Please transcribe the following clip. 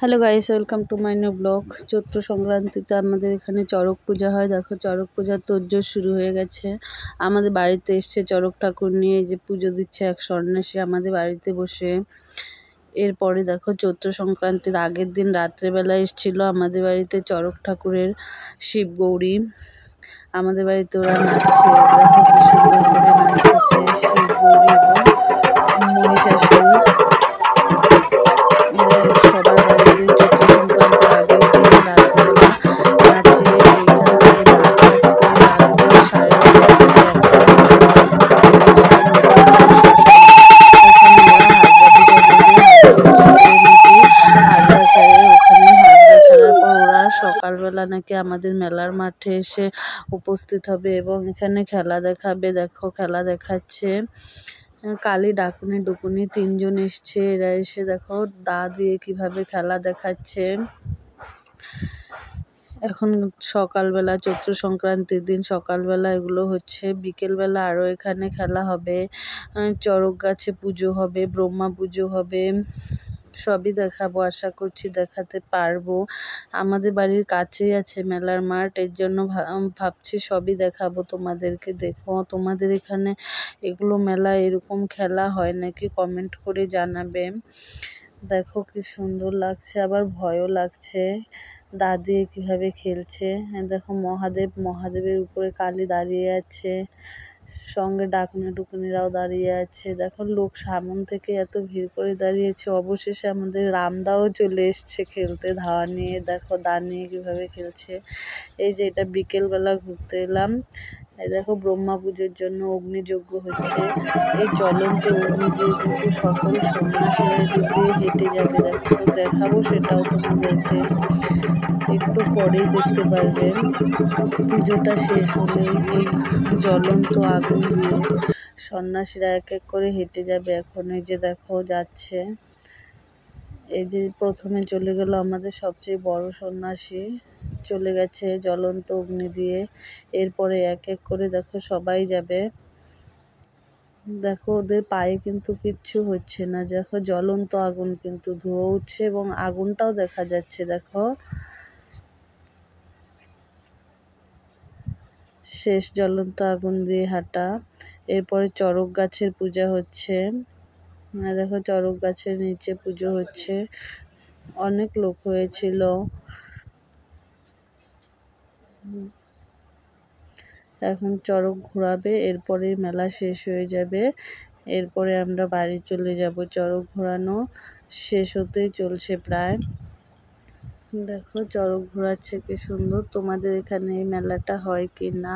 Hello guys, welcome to my new blog. চৈত্র সংক্রান্তিতে আমাদের এখানে চড়ক পূজা হয়। দেখো চড়ক পূজার তোড়জোড় শুরু হয়ে গেছে। আমাদের বাড়িতে এসছে চড়ক ঠাকুর নিয়ে, যে পুজো দিচ্ছে এক সন্ন্যাসী আমাদের বাড়িতে বসে। এরপরে দেখো চৈত্র সংক্রান্তির আগের দিন রাত্রেবেলা এসেছিল আমাদের বাড়িতে চড়ক ঠাকুরের শিব গৌরী। আমাদের বাড়িতে ওরা নাচছে, দেখো কি সুন্দর করে নাচতেছে শিব গৌরী এবং মহিষাসুর। এরা সবার বাড়িতে চৈত্র সংক্রান্তির আগের দিন রাত্রেবেলা নাচে। এইখান থেকে নাচ টাচ করে রাত ভোর 12:30 থেকে এখন যখন নদীর ঘাট শেষ হয় ওখানে ওরা হাজরা পূজা করবে। হাজরা পূজা করে নাকি হাজরা ছাড়ে। ওখানে হাজরা ছাড়ার পর ওরা সকালবেলা নাকি আমাদের মেলার মাঠে এসে উপস্থিত হবে এবং এখানে খেলা দেখাবে। দেখো খেলা দেখাচ্ছে। কালী ডাকুনি ডুকুনি 3 জন এসছে। এরা এসে দেখো দা দিয়ে কিভাবে খেলা দেখাচ্ছে। এখন সকালবেলা চৈত্র সংক্রান্তির দিন সকালবেলা এগুলো হচ্ছে। বিকেলবেলা আরও এখানে খেলা হবে, চড়ক গাছে পুজো হবে, ব্রহ্মা পুজো হবে। সবই দেখাবো, আশা করছি দেখাতে পারবো। আমাদের বাড়ির কাছেই আছে মেলার মাঠ, এর জন্য ভাবছি সবই দেখাবো তোমাদেরকে। দেখো তোমাদের এখানে এগুলো মেলা এরকম খেলা হয় নাকি কমেন্ট করে জানাবে। দেখো কি সুন্দর লাগছে, আবার ভয়ও লাগছে। দা দিয়ে কিভাবে খেলছে। দেখো মহাদেবের উপরে কালী দাঁড়িয়ে আছে, সঙ্গে ডাকুনি ডুকুনিরাও দাঁড়িয়ে আছে। দেখো লোক সামন থেকে এত ভিড় করে দাঁড়িয়েছে। অবশেষে আমাদের রামদাও চলে এসছে খেলতে ধাওয়া নিয়ে। দেখো দা নিয়ে কিভাবে খেলছে। এই যে এটা বিকেলবেলা ঘুরতে এলাম। এই দেখো ব্রহ্মা পুজোর জন্য অগ্নিযজ্ঞ হচ্ছে। এই জ্বলন্ত অগ্নি দিয়ে কিন্তু সকল সন্ন্যাসীরা এদিক দিয়ে হেঁটে যাবে। দেখো দেখাবো সেটাও তোমাদেরকে, একটু পরেই দেখতে পারবেন। পুজোটা শেষ হলে এই জ্বলন্ত আগুন দিয়ে সন্ন্যাসীরা এক এক করে হেঁটে যাবে। এখন এই যে দেখো যাচ্ছে। এই যে প্রথমে চলে গেল আমাদের সবচেয়ে বড় সন্ন্যাসী, চলে গেছে জ্বলন্ত অগ্নি দিয়ে। এরপরে এক এক করে দেখো সবাই যাবে। দেখো ওদের পায়ে কিন্তু কিচ্ছু হচ্ছে না। দেখো জ্বলন্ত আগুন কিন্তু ধোঁয়া উঠছে এবং আগুনটাও দেখা যাচ্ছে। দেখো শেষ জ্বলন্ত আগুন দিয়ে হাঁটা। এরপরে চড়ক গাছের পূজা হচ্ছে। দেখো চড়ক গাছের নিচে পুজো হচ্ছে, অনেক লোক হয়েছিল। এখন চড়ক ঘোরাবে, এরপরে মেলা শেষ হয়ে যাবে। এরপরে আমরা বাড়ি চলে যাব। চড়ক ঘোরানো শেষ হতেই চলছে প্রায়। দেখো চড়ক ঘোরাচ্ছে কি সুন্দর। তোমাদের এখানে এই মেলাটা হয় কি না